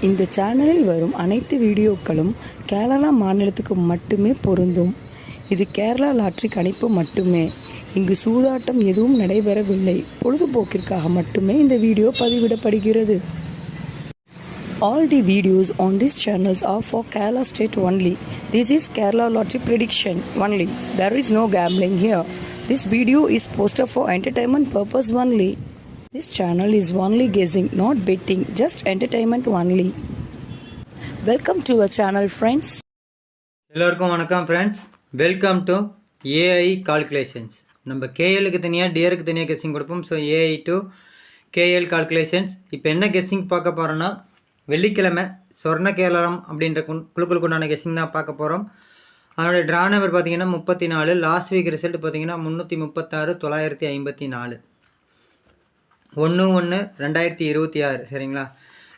இந்த சேனலில் வரும் அனைத்து வீடியோக்களும் கேரளா மாநிலத்துக்கு மட்டுமே பொருந்தும். இது கேரளா லாட்டரி கணிப்பு மட்டுமே. இங்கு சூதாட்டம் எதுவும் நடைபெறவில்லை. பொழுதுபோக்கிற்காக மட்டுமே இந்த video பதிவிடப்படுகிறது. All the videos on these channels are for Kerala state only. This is Kerala lottery prediction only. There is no gambling here. This video is posted for entertainment purpose only. This channel is only guessing, not betting, just entertainment only. Welcome to our channel, friends. எல்லோருக்கும் வணக்கம் friends. Welcome to AI calculations. நம்ம கேஎலுக்கு தனியாக டிஆருக்கு தனியாக guessing கொடுப்போம். So AI to KL calculations. இப்போ என்ன guessing பார்க்க போகிறோன்னா, வெள்ளிக்கிழமை சொர்ண கேரளம் அப்படின்ற குழுக்களுக்கு உண்டான கெஸ்ஸிங் தான் பார்க்க போகிறோம். அதனுடைய ட்ரா நம்பர் பார்த்தீங்கன்னா 34. லாஸ்ட் வீக் ரிசல்ட் பார்த்தீங்கன்னா 336 954 1/1/2026. சரிங்களா?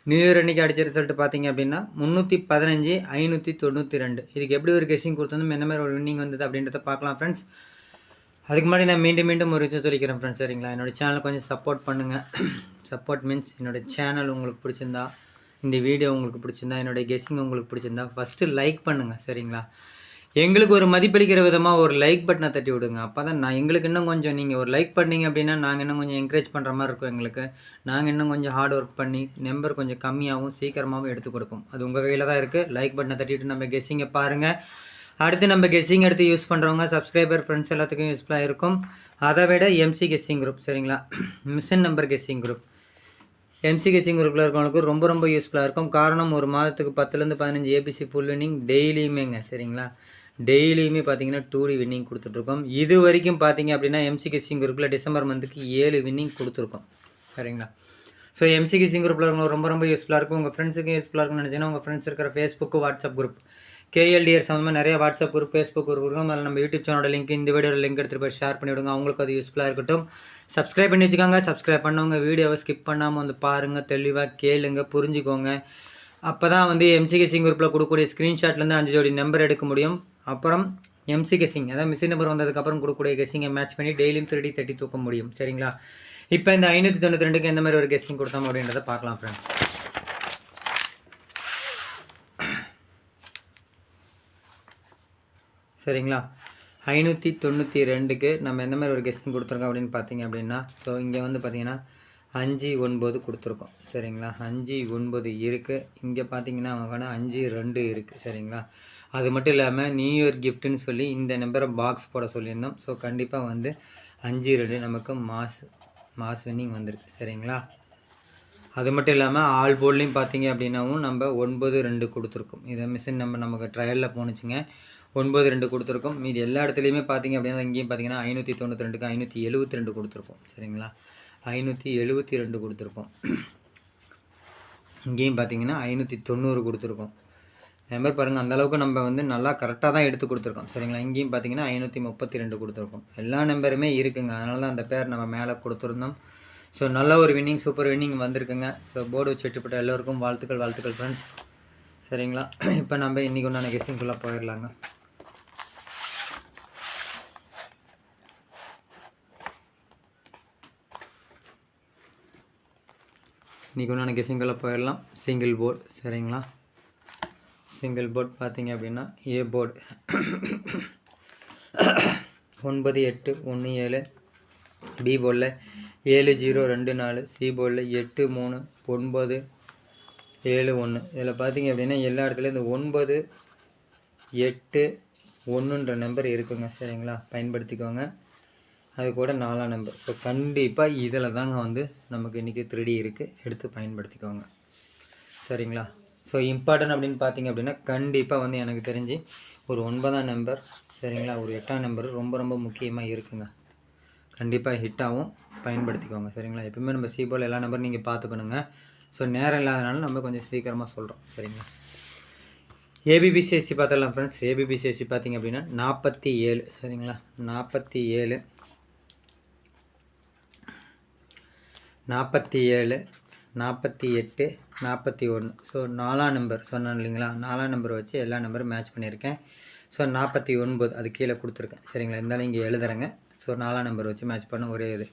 நியூ இயர் அன்றைக்கி அடித்த ரிசல்ட் பார்த்தீங்க அப்படின்னா 315 592. இதுக்கு எப்படி ஒரு கெஸ்ஸிங் கொடுத்தோம், என்ன மாதிரி ஒரு வின்னிங் வந்தது அப்படின்றத பார்க்கலாம் ஃப்ரெண்ட்ஸ். அதுக்கு முன்னாடி நான் மீண்டும் ஒரு விஷயம் சொல்லிக்கிறேன் ஃப்ரெண்ட்ஸ். சரிங்களா? என்னோடய சேனல் கொஞ்சம் சப்போர்ட் பண்ணுங்கள். சப்போர்ட் மீன்ஸ் என்னோடய சேனல் உங்களுக்கு பிடிச்சிருந்தா, இந்த வீடியோ உங்களுக்கு பிடிச்சிருந்தா, என்னோடய கெஸ்ஸிங் உங்களுக்கு பிடிச்சிருந்தா ஃபஸ்ட்டு லைக் பண்ணுங்கள். சரிங்களா? எங்களுக்கு ஒரு மதிப்பளிக்கிற விதமாக ஒரு லைக் பட்டனை தட்டி விடுங்க. அப்போ தான் எங்களுக்கு இன்னும் கொஞ்சம், நீங்கள் ஒரு லைக் பண்ணிங்க அப்படின்னா நாங்கள் இன்னும் கொஞ்சம் என்கரேஜ் பண்ணுற மாதிரி இருக்கும். எங்களுக்கு நாங்கள் இன்னும் கொஞ்சம் ஹார்ட் ஒர்க் பண்ணி நம்பர் கொஞ்சம் கம்மியாகவும் சீக்கிரமாகவும் எடுத்து கொடுப்போம். அது உங்கள் கையில் தான் இருக்குது. லைக் பட்டனை தட்டிவிட்டு நம்ம கெஸ்ஸிங்கை பாருங்கள். அடுத்து நம்ம கெஸ்ஸிங் எடுத்து யூஸ் பண்ணுறவங்க சப்ஸ்கிரைபர் ஃப்ரெண்ட்ஸ் எல்லாத்துக்கும் யூஸ்ஃபுல்லாக இருக்கும். அதை விட எம்சி கெஸ்ஸிங் குரூப், சரிங்களா, mission number guessing group, MC guessing குரூப்பில் இருக்கவங்களுக்கு ரொம்ப யூஸ்ஃபுல்லாக இருக்கும். காரணம், ஒரு மாதத்துக்கு 10லேருந்து 15 ஏபிசி ஃபுல் வின்னிங் டெய்லியுமேங்க. சரிங்களா? டெய்லியுமே பார்த்தீங்கன்னா 2D வின்னிங் கொடுத்துட்ருக்கோம். இது வரைக்கும் பார்த்தீங்க அப்படின்னா எம்சி கெஸ்ஸிங் குரூப்பில் டிசம்பர் மந்த்துக்கு 7 வின்னிங் கொடுத்துருக்கோம். சரிங்களா? ஸோ எம்சி கெஸ்ஸிங் குரூப்பில் இருக்கவங்க ரொம்ப யூஸ்ஃபுல்லாக இருக்கும். உங்கள் ஃப்ரெண்ட்ஸுக்கு யூஸ்ஃபுல்லாக இருக்கும்னு நினச்சிங்கன்னா உங்கள் ஃப்ரெண்ட்ஸ் இருக்கிற ஃபேஸ்புக்கு, வாட்ஸ்அப் குரூப், கேஎல்டிஆர் சம்மந்தமாக நிறைய வாட்ஸ்அப் குரூப், ஃபேஸ்புக் குரூப் இருக்கும். அதில் நம்ம யூடியூப் சேனலோட லிங்க், இந்த வீடியோட லிங்க் எடுத்துகிட்டு போய் ஷேர் பண்ணிவிடுங்க. அவங்களுக்கு அது யூஸ்ஃபுல்லாக இருக்கட்டும். சப்ஸ்கிரைப் பண்ணி வச்சுக்கோங்க. சப்ஸ்கிரைப் பண்ணவங்க வீடியோவை ஸ்கிப் பண்ணாமல் வந்து பாருங்கள், தெளிவாக கேளுங்க, புரிஞ்சுக்கோங்க. அப்போ தான் வந்து எம்சி கெஸ்ஸிங் குரூப்பில் கொடுக்கக்கூடிய ஸ்க்ரீன்ஷாட்லேருந்து 5 ஜோடி நம்பர் எடுக்க முடியும். அப்புறம் எம்சி கெஸ்ஸிங், அதாவது மிஷின் நம்பர் வந்ததுக்கப்புறம் கொடுக்கக்கூடிய கெஸ்ஸிங்கை மேட்ச் பண்ணி டெய்லியும் 3D தட்டி தூக்க முடியும். சரிங்களா? இப்போ இந்த 592க்கு எந்த மாதிரி ஒரு கெஸ்ஸிங் கொடுத்தோம் அப்படின்றத பார்க்கலாம் ஃப்ரெண்ட்ஸ். சரிங்களா? 592க்கு நம்ம எந்த மாதிரி ஒரு கெஸ்ஸிங் கொடுத்துருக்கோம் அப்படின்னு பார்த்தீங்க அப்படின்னா, ஸோ இங்கே வந்து பார்த்தீங்கன்னா 5 9 கொடுத்துருக்கோம். சரிங்களா? 5 9 இருக்குது. இங்கே பார்த்தீங்கன்னா அவங்க 5 2 இருக்குது. சரிங்களா? அது மட்டும் இல்லாமல் நியூ இயர் கிஃப்ட்டுன்னு சொல்லி இந்த நம்பரை பாக்ஸ் போட சொல்லியிருந்தோம். ஸோ கண்டிப்பாக வந்து 5 2 நமக்கு மாஸ் வின்னிங் வந்திருக்கு. சரிங்களா? அது மட்டும் இல்லாமல் ஆல் போர்ட்லேயும் பார்த்தீங்க அப்படின்னாவும் நம்ம 9 2 கொடுத்துருக்கோம். இதை மிஷின் நம்பர் நமக்கு ட்ரையலில் போணுச்சுங்க. 9 2 கொடுத்துருக்கோம். மீதி எல்லா இடத்துலையுமே பார்த்தீங்க அப்படின்னா இங்கேயும் பார்த்தீங்கன்னா 592க்கு 572 கொடுத்துருக்கோம். சரிங்களா? 572 கொடுத்துருக்கோம். இங்கேயும் பார்த்தீங்கன்னா 590 கொடுத்துருக்கோம். நம்பர் பாருங்கள், அந்தளவுக்கு நம்ம வந்து நல்லா கரெக்டாக தான் எடுத்து கொடுத்துருக்கோம். சரிங்களா? இங்கேயும் பார்த்தீங்கன்னா 532 கொடுத்துருக்கோம். எல்லா நம்பருமே இருக்குங்க. அதனால தான் அந்த பேர் நம்ம மேலே கொடுத்துருந்தோம். ஸோ நல்ல ஒரு வின்னிங், சூப்பர் வின்னிங் வந்திருக்குங்க. ஸோ போர்டு வச்சு வெட்டுப்பட்ட எல்லோருக்கும் வாழ்த்துக்கள் ஃப்ரெண்ட்ஸ். சரிங்களா? இப்போ நம்ம இன்றைக்கி ஒன்றான கெஸ்ஸிங்குள்ளே போயிடலாங்க. இன்றைக்கி ஒன்றான கெஸ்ஸிங்குள்ளே போயிடலாம். Single board. சரிங்களா? சிங்கிள் போர்டு பார்த்தீங்க அப்படின்னா ஏ போர்டு 9 8 1 7, பி போர்டில் 7 0 2 4, சி போர்டில் 8 3 9 7 1. இதில் பார்த்தீங்க அப்படின்னா எல்லா இடத்துலையும் இந்த 9 8 1ன்ற நம்பர் இருக்குங்க. சரிங்களா? பயன்படுத்திக்கோங்க. அது கூட 4ஆம் நம்பர். ஸோ கண்டிப்பாக இதில் தாங்க வந்து நமக்கு இன்றைக்கி 3D இருக்குது. எடுத்து பயன்படுத்திக்கோங்க. சரிங்களா? ஸோ இம்பார்ட்டன்ட் அப்படின்னு பார்த்தீங்க அப்படின்னா கண்டிப்பாக வந்து எனக்கு தெரிஞ்சு ஒரு 9ஆம் நம்பர், சரிங்களா, ஒரு 8ஆம் நம்பர் ரொம்ப முக்கியமாக இருக்குங்க. கண்டிப்பாக ஹிட்டாகவும் பயன்படுத்திக்கோங்க. சரிங்களா? எப்பவுமே நம்ம சீபோல் எல்லா நம்பரும் நீங்கள் பார்த்துக்கணுங்க. ஸோ நேரம் இல்லாதனால நம்ம கொஞ்சம் சீக்கிரமாக சொல்கிறோம். சரிங்களா? ஏபிபிசிஎஸ்சி பார்த்துடலாம் ஃப்ரெண்ட்ஸ். ஏபிபிசிஎஸ்சி பார்த்தீங்க அப்படின்னா 47. சரிங்களா? 47 48 41. ஸோ 4ஆம் நம்பர் சொன்னேன் இல்லைங்களா? 4ஆம் நம்பர் வச்சு எல்லா நம்பரும் மேட்ச் பண்ணியிருக்கேன். ஸோ 49 அது கீழே கொடுத்துருக்கேன். சரிங்களா? இருந்தாலும் இங்கே எழுதுறேங்க. ஸோ 4ஆம் நம்பர் வச்சு மேட்ச் பண்ண ஒரே இது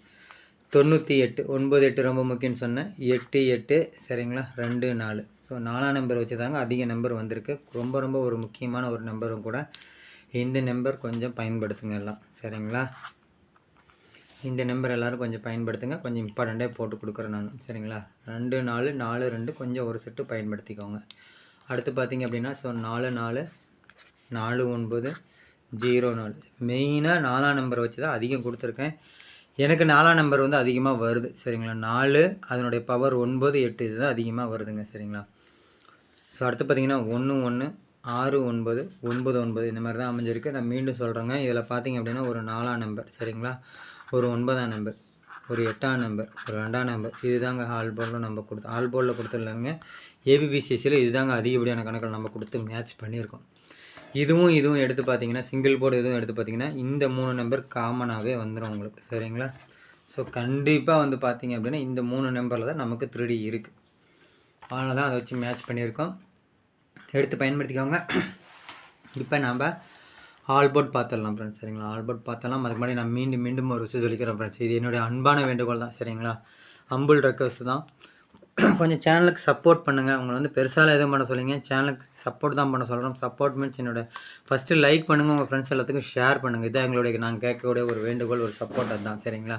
98. 9 8 ரொம்ப முக்கியம்னு சொன்னேன். 8 8. சரிங்களா? 2 4. ஸோ 4ஆம் நம்பர் வச்சு தாங்க அதிக நம்பர் வந்திருக்கு. ரொம்ப ரொம்ப ஒரு முக்கியமான ஒரு நம்பரும் கூட. இந்த நம்பர் கொஞ்சம் பயன்படுத்துங்க எல்லாம், சரிங்களா? இந்த நம்பர் எல்லோரும் கொஞ்சம் பயன்படுத்துங்க. கொஞ்சம் இம்பார்ட்டண்ட்டாக போட்டு கொடுக்குறேன் நான், சரிங்களா? 2 4 4 2 கொஞ்சம் ஒரு செட்டு பயன்படுத்திக்கோங்க. அடுத்து பார்த்தீங்க அப்படின்னா ஸோ 4 4 4 9 0 4 மெயினாக 4ஆம் நம்பரை வச்சு தான் அதிகம் கொடுத்துருக்கேன். எனக்கு 4ஆம் நம்பர் வந்து அதிகமாக வருது, சரிங்களா? 4 அதனுடைய பவர் 9 8 இதுதான் அதிகமாக வருதுங்க, சரிங்களா? ஸோ அடுத்து பார்த்தீங்கன்னா 1 1 6 9 9 9 இந்த மாதிரி தான் அமைஞ்சிருக்கு. நான் மீண்டும் சொல்கிறேங்க, இதில் பார்த்தீங்க அப்படின்னா ஒரு 4ஆம் நம்பர், சரிங்களா? ஒரு 9ஆம் நம்பர், ஒரு 8ஆம் நம்பர், ஒரு 2ஆம் நம்பர், இதுதாங்க ஆல் போர்டில் நம்ம ஆல் போர்டில் கொடுத்துருலாங்க. ஏபிபிசிஎஸ்சியில் இதுதாங்க அதிகப்படியான கணக்கில் நம்ம கொடுத்து மேட்ச் பண்ணியிருக்கோம். இதுவும் எடுத்து பார்த்தீங்கன்னா சிங்கிள் போர்டு இதுவும் எடுத்து பார்த்தீங்கன்னா இந்த 3 நம்பர் காமனாகவே வந்துடும் உங்களுக்கு, சரிங்களா? ஸோ கண்டிப்பாக வந்து பார்த்தீங்க அப்படின்னா இந்த 3 நம்பரில் தான் நமக்கு 3D இருக்குது. அதனால தான் அதை வச்சு மேட்ச் பண்ணியிருக்கோம். எடுத்து பயன்படுத்திக்கோங்க. இப்போ நம்ம ஆல் போர்ட் பார்த்துடலாம் ஃப்ரெண்ட்ஸ், சரிங்களா? ஆல் போர்ட் பார்த்தலாம். அதுக்கு முன்னாடி நான் மீண்டும் ஒரு விஷயம் சொல்லிக்கிறேன் ஃப்ரெண்ட்ஸ். இது என்னுடைய அன்பான வேண்டுகோள் தான், சரிங்களா? ஹம்பிள் ரெக்வஸ்ட் தான். கொஞ்சம் சேனலுக்கு சப்போர்ட் பண்ணுங்கள். உங்களை வந்து பெருசாக எதுவும் பண்ண சொல்லிங்க, சேனலுக்கு சப்போர்ட் தான் பண்ண சொல்கிறோம். சப்போர்ட் மீன்ஸ் என்னோட ஃபஸ்ட்டு லைக் பண்ணுங்கள், உங்கள் ஃப்ரெண்ட்ஸ் எல்லாத்துக்கும் ஷேர் பண்ணுங்கள். இதான் எங்களுடைய நாங்கள் கேட்கக்கூடிய ஒரு வேண்டுகோள், ஒரு சப்போர்ட் அதுதான், சரிங்களா?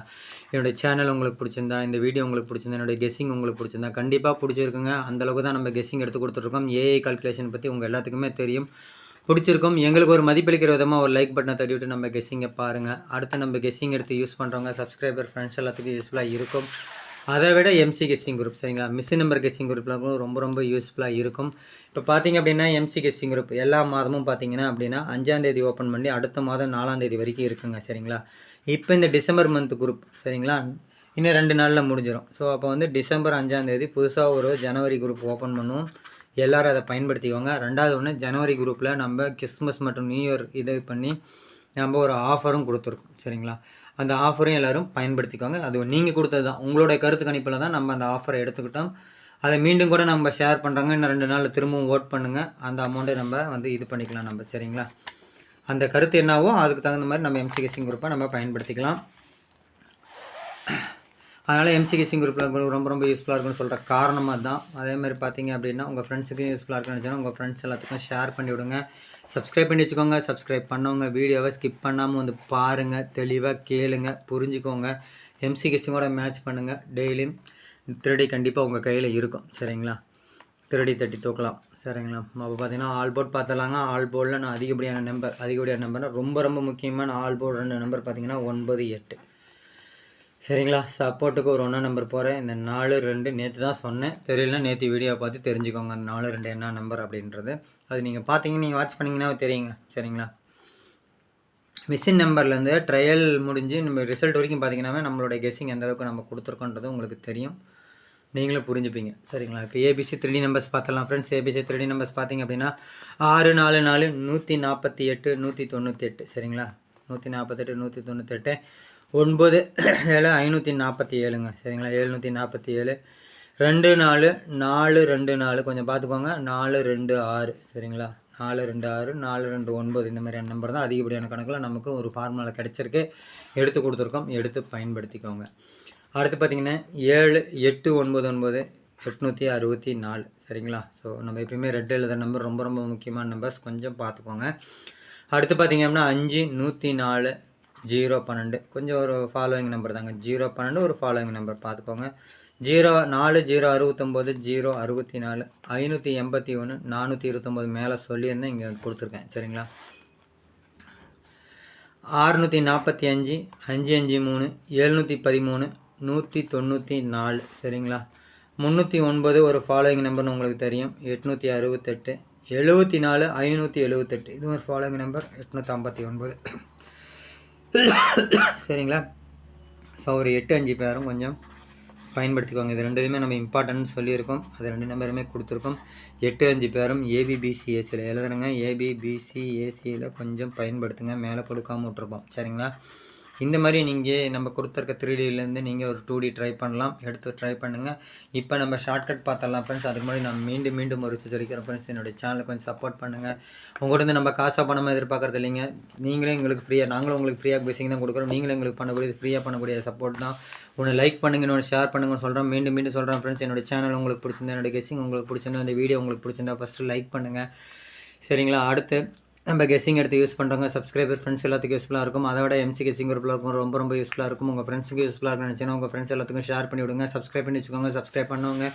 என்னுடைய சேனல் உங்களுக்கு பிடிச்சிருந்தா, இந்த வீடியோ உங்களுக்கு பிடிச்சிருந்தா, என்னுடைய கெஸ்ஸிங் உங்களுக்கு பிடிச்சிருந்தா கண்டிப்பாக பிடிச்சிருக்குங்க. அந்தளவுக்கு தான் நம்ம கெஸ்ஸிங் எடுத்து கொடுத்துட்ருக்கோம். ஏஐ கால்குலேஷன் பற்றி உங்கள் எல்லாத்துக்குமே தெரியும், பிடிச்சிருக்கும். எங்களுக்கு ஒரு மதிப்பளிக்கிற விதமாக ஒரு லைக் பட்டனை தட்டி விட்டு நம்ம கெஸ்ஸிங்கை பாருங்கள். அடுத்து நம்ம கெஸ்ஸிங் எடுத்து யூஸ் பண்ணுறவங்க சப்ஸ்கிரைபர் ஃப்ரெண்ட்ஸ் எல்லாத்துக்கும் யூஸ்ஃபுல்லாக இருக்கும். அதை விட எம்சி கெஸ்ஸிங் குரூப், சரிங்களா? மிஸ் நம்பர் கெஸ்ஸிங் குரூப்பில் ரொம்ப யூஸ்ஃபுல்லாக இருக்கும். இப்போ பார்த்தீங்க அப்படின்னா எம்சி கெஸ்ஸிங் குரூப் எல்லா மாதமும் பார்த்தீங்கன்னா அப்படின்னா 5ஆம் தேதி ஓப்பன் பண்ணி அடுத்த மாதம் 4ஆம் தேதி வரைக்கும் இருக்குங்க, சரிங்களா? இப்போ இந்த டிசம்பர் மந்த் குரூப், சரிங்களா, இன்னும் 2 நாளில் முடிஞ்சிடும். ஸோ அப்போ வந்து டிசம்பர் 5ஆம் தேதி புதுசாக ஒரு ஜனவரி குரூப் ஓப்பன் பண்ணுவோம். எல்லோரும் அதை பயன்படுத்திக்கோங்க. 2வது ஒன்று ஜனவரி குரூப்பில் நம்ம கிறிஸ்மஸ் மற்றும் நியூ இயர் இதை பண்ணி நம்ம ஒரு ஆஃபரும் கொடுத்துருக்கோம், சரிங்களா? அந்த ஆஃபரையும் எல்லோரும் பயன்படுத்திக்கோங்க. அது நீங்கள் கொடுத்தது தான், உங்களுடைய கருத்து கணிப்பில் தான் நம்ம அந்த ஆஃபரை எடுத்துக்கிட்டோம். அதை மீண்டும் கூட நம்ம ஷேர் பண்ணுறாங்க. இன்னும் 2 நாளில் திரும்பவும் ஓட் பண்ணுங்கள். அந்த அமௌண்ட்டை நம்ம வந்து இது பண்ணிக்கலாம் நம்ம, சரிங்களா? அந்த கருத்து என்னவோ அதுக்கு தகுந்த மாதிரி நம்ம எம்சி கெஸ்ஸிங் குரூப்பை நம்ம பயன்படுத்திக்கலாம். அதனால் எம்சி கெஸ்ஸிங் குரூப்பில் ரொம்ப யூஸ்ஃபுல்லாக இருக்குன்னு சொல்கிற காரணமாக தான். அதேமாதிரி பார்த்தீங்க அப்படின்னா உங்கள் ஃப்ரெண்ட்ஸுக்கும் யூஸ்ஃபுல்லாக இருக்குன்னு நினச்சா உங்கள் ஃப்ரெண்ட்ஸ் எல்லாத்துக்கும் ஷேர் பண்ணி விடுங்க. சப்ஸ்கிரைப் பண்ணி வச்சுக்கோங்க. சப்ஸ்கிரைப் பண்ணவங்க வீடியோவை ஸ்கிப் பண்ணாமல் வந்து பாருங்கள், தெளிவாக கேளுங்க, புரிஞ்சுக்கோங்க. எம்சி கெஸ்ஸிங்கோட மேட்ச் பண்ணுங்கள். டெய்லியும் 3D கண்டிப்பாக உங்கள் கையில் இருக்கும், சரிங்களா? 3D தட்டி தூக்கலாம், சரிங்களா? அப்போ பார்த்தீங்கன்னா ஆல் போர்ட் பார்த்தலாங்க. ஆல் போர்டில் நான் அதிகப்படியான நம்பர்னால் ரொம்ப முக்கியமான ஆல் போர்டு 2 நம்பர் பார்த்தீங்கன்னா 9 8, சரிங்களா? சப்போர்ட்டுக்கு ஒரு 1ஆம் நம்பர் போகிறேன். இந்த 4 2 நேற்று தான் சொன்னேன், தெரியலனா நேற்று வீடியோ பார்த்து தெரிஞ்சுக்கோங்க அந்த 4 2 என்ன நம்பர் அப்படின்றது. அது நீங்கள் பார்த்தீங்கன்னா நீங்கள் வாட்ச் பண்ணிங்கன்னா தெரியுங்க, சரிங்களா? மிஷின் நம்பர்லேருந்து ட்ரையல் முடிஞ்சு நம்ம ரிசல்ட் வரைக்கும் பார்த்தீங்கன்னா நம்மளோட கெஸ்ஸிங் எந்த அளவுக்கு நம்ம கொடுத்துருக்கோன்றது உங்களுக்கு தெரியும், நீங்களும் புரிஞ்சுப்பீங்க, சரிங்களா? இப்போ ஏபிசி 3D நம்பர்ஸ் பார்த்தலாம் ஃப்ரெண்ட்ஸ். ஏபிசி 3D நம்பர்ஸ் பார்த்தீங்க அப்படின்னா 6 4 4 148 198, சரிங்களா? 148 198 9 7 547ங்க, சரிங்களா? 747 2 4 4 2 4 கொஞ்சம் பார்த்துக்கோங்க. 4 2 6, சரிங்களா? 4 2 6 4 2 9 இந்த மாதிரியான நம்பர் தான் அதிகப்படியான கணக்கில் நமக்கு ஒரு ஃபார்முலா கிடச்சிருக்கு, எடுத்து கொடுத்துருக்கோம். எடுத்து பயன்படுத்திக்கோங்க. அடுத்து பார்த்தீங்கன்னா 7 8 9 9 864, சரிங்களா? ஸோ நம்ம எப்பயுமே ரெட் எழுதுகிற நம்பர் ரொம்ப முக்கியமான நம்பர்ஸ், கொஞ்சம் பார்த்துக்கோங்க. அடுத்து பார்த்தீங்க அப்படின்னா 5 104 0 12 கொஞ்சம் ஒரு ஃபாலோவிங் நம்பர் தாங்க. 0 12 ஒரு ஃபாலோவிங் நம்பர் பார்த்துக்கோங்க. 0 4 0 69 0 64 581 429 மேலே சொல்லியிருந்தேன், இங்கே கொடுத்துருக்கேன், சரிங்களா? 645 553 713 194, சரிங்களா? 309 ஒரு ஃபாலோவிங் நம்பர்னு உங்களுக்கு தெரியும், 868 74 578 இது ஒரு ஃபாலோவிங் நம்பர் 859, சரிங்களா? ஸோ ஒரு 8 5 பேரும் கொஞ்சம் பயன்படுத்திக்கோங்க. இது 2மே நம்ம இம்பார்ட்டன்ட்னு சொல்லியிருக்கோம், அது 2 நம்பருமே கொடுத்துருக்கோம். 8 5 பேரும் ஏபிபிசிஏசியில் எழுதுறங்க. ஏபிபிசிஏசியில் கொஞ்சம் பயன்படுத்துங்க, மேலே கொடுக்காமல் விட்ருப்போம், சரிங்களா? இந்த மாதிரி நீங்கள் நம்ம கொடுத்துருக்க 3Dலேருந்து நீங்கள் ஒரு 2D ட்ரை பண்ணலாம், எடுத்து ட்ரை பண்ணுங்கள். இப்போ நம்ம ஷார்ட்கட் பார்த்தலாம் ஃப்ரெண்ட்ஸ். அதுக்கு முன்னாடி நான் மீண்டும் ஒரு சொல்லிக்கிறேன் ஃப்ரெண்ட்ஸ், என்னுடைய சேனலை கொஞ்சம் சப்போர்ட் பண்ணுங்கள். உங்கள்கிட்ட நம்ம காசாக பணமாக எதிர்பார்க்குறது இல்லைங்க, நீங்களே எங்களுக்கு ஃப்ரீயாக, நாங்களும் உங்களுக்கு ஃப்ரீயாக பேசிங் தான் கொடுக்குறோம், நீங்களும் எங்களுக்கு பண்ணக்கூடிய ஃப்ரீயாக பண்ணக்கூடிய சப்போர்ட் தான். ஒன்று லைக் பண்ணுங்க, இன்னொன்று ஷேர் பண்ணுங்கன்னு சொல்கிறேன். மீண்டும் மீண்டும் சொல்கிறேன் ஃப்ரெண்ட்ஸ், என்னோடய சேனல் உங்களுக்கு பிடிச்சிருந்தா, என்னோடய கெஸ்ஸிங் உங்களுக்கு பிடிச்சிருந்தா, அந்த வீடியோ உங்களுக்கு பிடிச்சிருந்தா ஃபஸ்ட்டு லைக் பண்ணுங்கள் சரிங்களா. அடுத்து நம்ம கெஸ்ஸிங் எடுத்து யூஸ் பண்ணுறவங்க சப்ஸ்கிரைபர் ஃப்ரெண்ட்ஸ் எல்லாத்துக்கும் யூஸ்ஃபுல்லாக இருக்கும். அதை விட எம்சி கெஸ்ஸிங் குரூப்பில் இருக்கும் ரொம்ப ரொம்ப யூஸ்ஃபுல்லாக இருக்கும். உங்கள் ஃப்ரெண்ட்ஸுக்கு யூஸ்ஃபுல்லாக இருக்குன்னு நினச்சிங்கன்னா உங்கள் ஃப்ரெண்ட்ஸ் எல்லாத்துக்கும் ஷேர் பண்ணி விடுங்க. சப்ஸ்கிரைப் பண்ணி வச்சுக்கோங்க. சப்ஸ்கிரைப் பண்ணுவாங்க,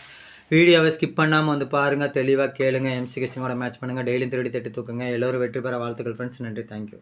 வீடியோவை ஸ்கிப் பண்ணாமல் வந்து பாருங்கள், தெளிவாக கேளுங்க, எம்சி கெஸ்ஸிங்கோட மேட்ச் பண்ணுங்கள், டெய்லியும் 3 தட்டி தூக்குங்க. எல்லோரும் வெற்றி பெற வாழ்த்துக்கள் ஃப்ரெண்ட்ஸ். நன்றி, தேங்க்யூ.